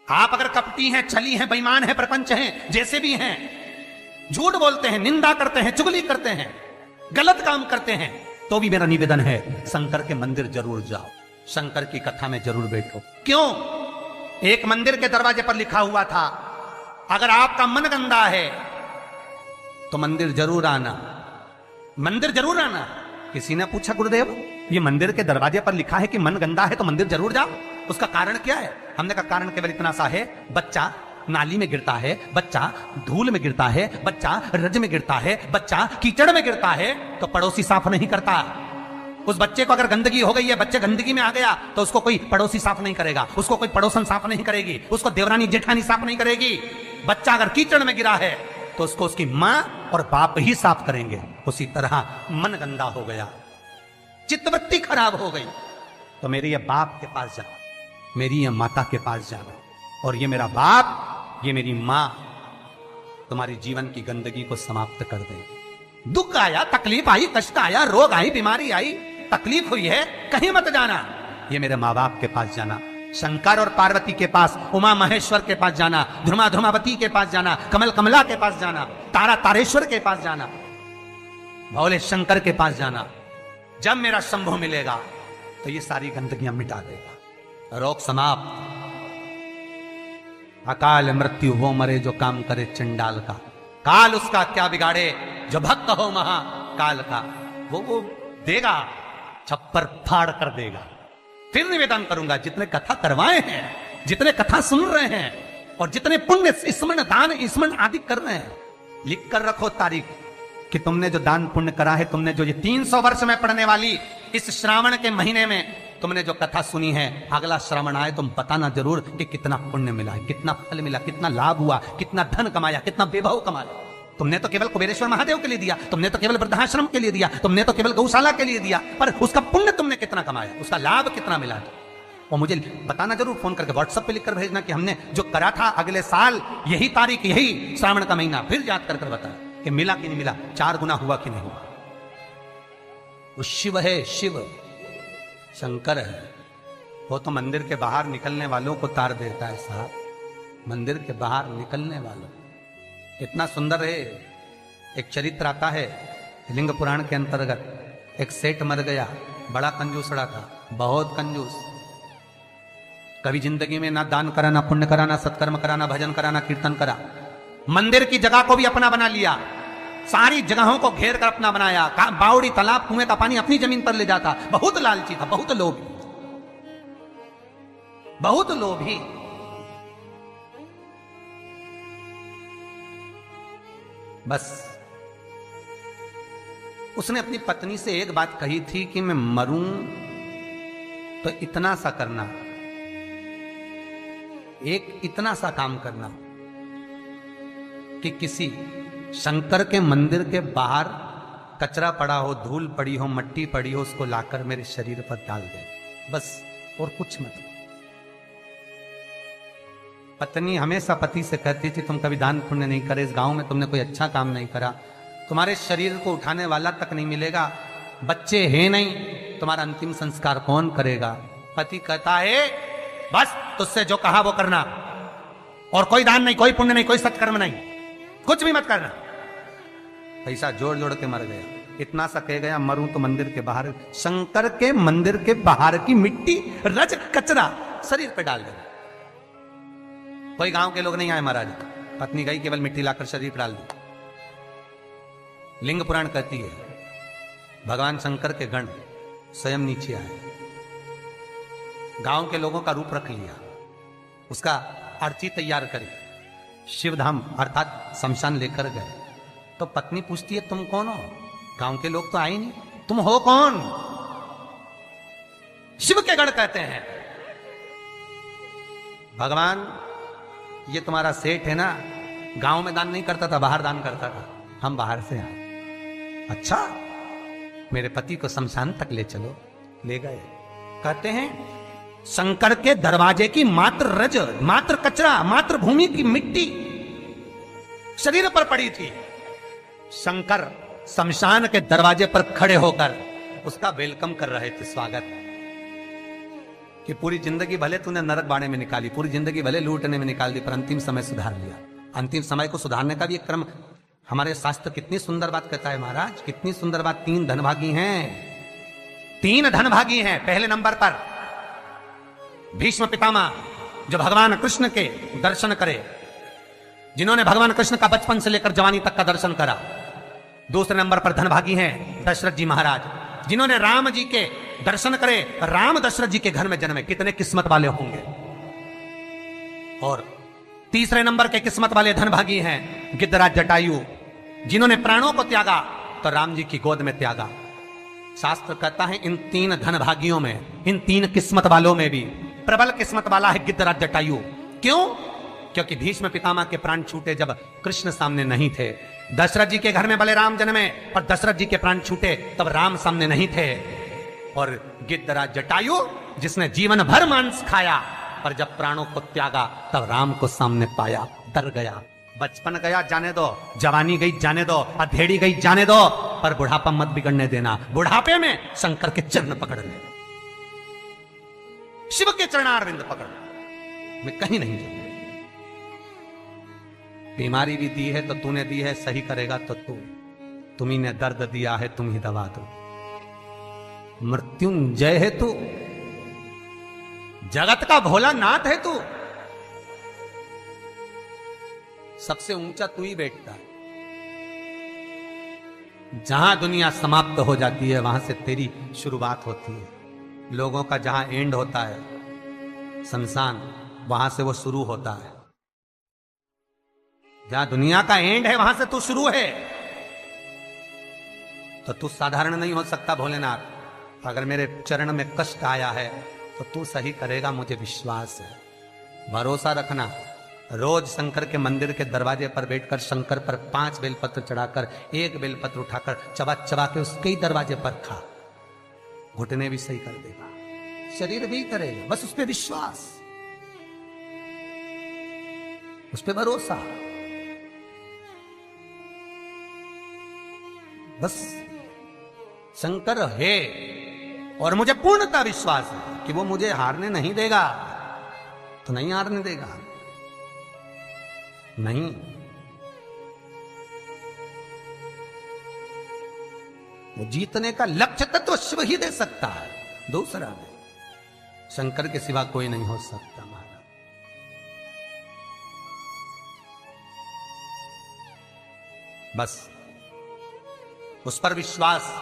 आप अगर कपटी हैं, छली हैं, बेईमान हैं, प्रपंच हैं, जैसे भी हैं, झूठ बोलते हैं, निंदा करते हैं, चुगली करते हैं, गलत काम करते हैं, तो भी मेरा निवेदन है शंकर के मंदिर जरूर जाओ, शंकर की कथा में जरूर बैठो। क्यों? एक मंदिर के दरवाजे पर लिखा हुआ था, अगर आपका मन गंदा है तो मंदिर जरूर आना, मंदिर जरूर आना। किसी ने पूछा, गुरुदेव ये मंदिर के दरवाजे पर लिखा है कि मन गंदा है तो मंदिर जरूर जाओ, उसका कारण क्या है? हमने कहा कारण केवल इतना सा है, बच्चा नाली में गिरता है, बच्चा धूल में गिरता है, बच्चा रज में गिरता है, बच्चा कीचड़ में गिरता है, तो पड़ोसी साफ नहीं करता। उस बच्चे को अगर गंदगी हो गई है, बच्चे गंदगी में आ गया, तो उसको कोई पड़ोसी साफ नहीं करेगा, उसको कोई पड़ोसन साफ नहीं करेगी, उसको देवरानी जेठानी साफ नहीं करेगी। बच्चा अगर कीचड़ में गिरा है तो उसको उसकी मां और बाप ही साफ करेंगे। उसी तरह मन गंदा हो गया, चित्तवृत्ति खराब हो गई, तो मेरे ये बाप के पास जाओ, मेरी ये माता के पास जाना, और ये मेरा बाप, ये मेरी मां तुम्हारी जीवन की गंदगी को समाप्त कर देंगे। दुख आया, तकलीफ आई, कष्ट आया, रोग आई, बीमारी आई, तकलीफ हुई है, कहीं मत जाना, ये मेरे माँ बाप के पास जाना, शंकर और पार्वती के पास, उमा महेश्वर के पास जाना, ध्रुमा ध्रुमावती के पास जाना, कमल कमला के पास जाना, तारा तारेश्वर के पास जाना, भोले शंकर के पास जाना। जब मेरा शंभु मिलेगा तो ये सारी गंदगियां मिटा देगा। रोग समाप्त। अकाल मृत्यु वो मरे जो काम करे चंडाल का, काल उसका क्या बिगाड़े जो भक्त हो महाकाल का। वो देगा, छप्पर फाड़ कर देगा। फिर निवेदन करूंगा, जितने कथा करवाए हैं, जितने कथा सुन रहे हैं, और जितने पुण्य स्मरण दान स्मरण आदि कर रहे हैं, लिख कर रखो तारीख कि तुमने जो दान पुण्य करा है, तुमने जो ये 300 वर्ष में पढ़ने वाली इस श्रावण के महीने में तुमने जो कथा सुनी है, अगला श्रावण आए तुम बताना जरूर कि कितना पुण्य मिला है, कितना फल मिला, कितना लाभ हुआ, कितना धन कमाया, कितना वैभव कमाया। तुमने तो केवल कुबेरेश्वर महादेव के लिए दिया, तुमने तो केवल वृद्धाश्रम के लिए दिया, तुमने तो केवल गौशाला के लिए दिया, पर उसका पुण्य तुमने कितना कमाया, उसका लाभ कितना मिला। और मुझे बताना जरूर, फोन करके व्हाट्सएप पे लिखकर भेजना कि हमने जो करा था अगले साल यही तारीख, यही श्रावण का महीना, फिर याद कर बता कि मिला कि नहीं मिला, 4 गुना हुआ कि नहीं हुआ। वो शिव है, शिव शंकर है। वो तो मंदिर के बाहर निकलने वालों को तार देता है साहब, मंदिर के बाहर निकलने वालों। इतना सुंदर है। एक चरित्र आता है लिंग पुराण के अंतर्गत। एक सेठ मर गया, बड़ा कंजूसड़ा था, बहुत कंजूस। कभी जिंदगी में ना दान करा, ना पुण्य करा, ना सत्कर्म करा, ना भजन करा, ना कीर्तन करा। मंदिर की जगह को भी अपना बना लिया, सारी जगहों को घेर कर अपना बनाया, बावड़ी तालाब कुएं का पानी अपनी जमीन पर ले जाता। बहुत लालची था, बहुत लोभी, बहुत लोभी। बस उसने अपनी पत्नी से एक बात कही थी कि मैं मरूं तो इतना सा करना, एक इतना सा काम करना कि किसी शंकर के मंदिर के बाहर कचरा पड़ा हो, धूल पड़ी हो, मट्टी पड़ी हो, उसको लाकर मेरे शरीर पर डाल दे, बस, और कुछ मत। पत्नी हमेशा पति से कहती थी तुम कभी दान पुण्य नहीं करे, इस गांव में तुमने कोई अच्छा काम नहीं करा, तुम्हारे शरीर को उठाने वाला तक नहीं मिलेगा, बच्चे हैं नहीं, तुम्हारा अंतिम संस्कार कौन करेगा। पति कहता है बस तुझसे जो कहा वो करना, और कोई दान नहीं, कोई पुण्य नहीं, कोई सत्कर्म नहीं, कुछ भी मत करना। पैसा जोड़ जोड़ के मर गया। इतना सा कह गया, मरूं तो मंदिर के बाहर, शंकर के मंदिर के बाहर की मिट्टी, रज, कचरा शरीर पे डाल देना। कोई गांव के लोग नहीं आए महाराज, पत्नी गई, केवल मिट्टी लाकर शरीर पर डाल दी। लिंग पुराण कहती है भगवान शंकर के गण स्वयं नीचे आए, गांव के लोगों का रूप रख लिया, उसका अर्थी तैयार करे, शिवधाम अर्थात शमशान लेकर गए। तो पत्नी पूछती है तुम कौन हो? गांव के लोग तो आए नहीं, तुम हो कौन? शिव के गण कहते हैं भगवान ये तुम्हारा सेठ है ना, गांव में दान नहीं करता था, बाहर दान करता था, हम बाहर से आए। अच्छा, मेरे पति को शमशान तक ले चलो। ले गए। कहते हैं शंकर के दरवाजे की मात्र रज, मात्र कचरा, मात्र भूमि की मिट्टी शरीर पर पड़ी थी। शंकर शमशान के दरवाजे पर खड़े होकर उसका वेलकम कर रहे थे, स्वागत। कि पूरी जिंदगी भले तूने नरक बाड़े में निकाली, पूरी जिंदगी भले लूटने में निकाल दी, पर अंतिम समय सुधार लिया। अंतिम समय को सुधारने का भी एक क्रम हमारे शास्त्र कितनी सुंदर बात कहता है महाराज, कितनी सुंदर बात। 3 धनभागी हैं, 3 धनभागी हैं। पहले नंबर पर भीष्म पितामह, जो भगवान कृष्ण के दर्शन करे, जिन्होंने भगवान कृष्ण का बचपन से लेकर जवानी तक का दर्शन करा। दूसरे नंबर पर धनभागी हैं दशरथ जी महाराज, जिन्होंने राम जी के दर्शन करे, राम दशरथ जी के घर में जन्मे। कितने किस्मत वाले होंगे। और तीसरे नंबर के किस्मत वाले धनभागी हैं गिद्धराज जटायु, जिन्होंने प्राणों को त्यागा तो राम जी की गोद में त्यागा। शास्त्र कहता है इन 3 धनभागियों में, इन 3 किस्मत वालों में भी प्रबल किस्मत वाला है गिद्धराज जटायु। क्यों? क्योंकि भीष्म पितामह के प्राण छूटे जब कृष्ण सामने नहीं थे। दशरथ जी के घर में बलराम जन्मे, पर दशरथ जी के प्राण छूटे तब राम सामने नहीं थे। और गिद्धराज जटायु, जिसने जीवन भर मांस खाया, पर जब प्राणों को त्यागा तब राम को सामने पाया, डर गया। बचपन गया जाने दो, जवानी गई जाने दो, अधेड़ी गई जाने दो, पर बुढ़ापा मत बिगड़ने देना। बुढ़ापे में शंकर के चरण पकड़ ले, शिव के चरणारविंद पकड़, मैं कहीं नहीं जाऊंगा। बीमारी भी दी है तो तूने दी है, सही करेगा तो तू, तुम्ही ने दर्द दिया है तुम ही दवा दो। मृत्युंजय है तू, जगत का भोलानाथ है तू, सबसे ऊंचा तू ही बैठता है। जहां दुनिया समाप्त हो जाती है वहां से तेरी शुरुआत होती है। लोगों का जहां एंड होता है शमशान, वहां से वो शुरू होता है। जहां दुनिया का एंड है वहां से तू शुरू है। तो तू साधारण नहीं हो सकता भोलेनाथ। अगर मेरे चरण में कष्ट आया है तो तू सही करेगा, मुझे विश्वास है। भरोसा रखना। रोज शंकर के मंदिर के दरवाजे पर बैठकर शंकर पर 5 बेलपत्र चढ़ाकर, 1 बेलपत्र उठाकर चबा चबा के उसके ही दरवाजे पर खा, घुटने भी सही कर देगा, शरीर भी करेगा। बस उस पर विश्वास, उस पर भरोसा। बस शंकर है और मुझे पूर्णता विश्वास है कि वो मुझे हारने नहीं देगा। तो नहीं हारने देगा, नहीं। वो जीतने का लक्ष्य तत्व शिव ही दे सकता है, दूसरा नहीं। शंकर के सिवा कोई नहीं हो सकता महाराज। बस उस पर विश्वास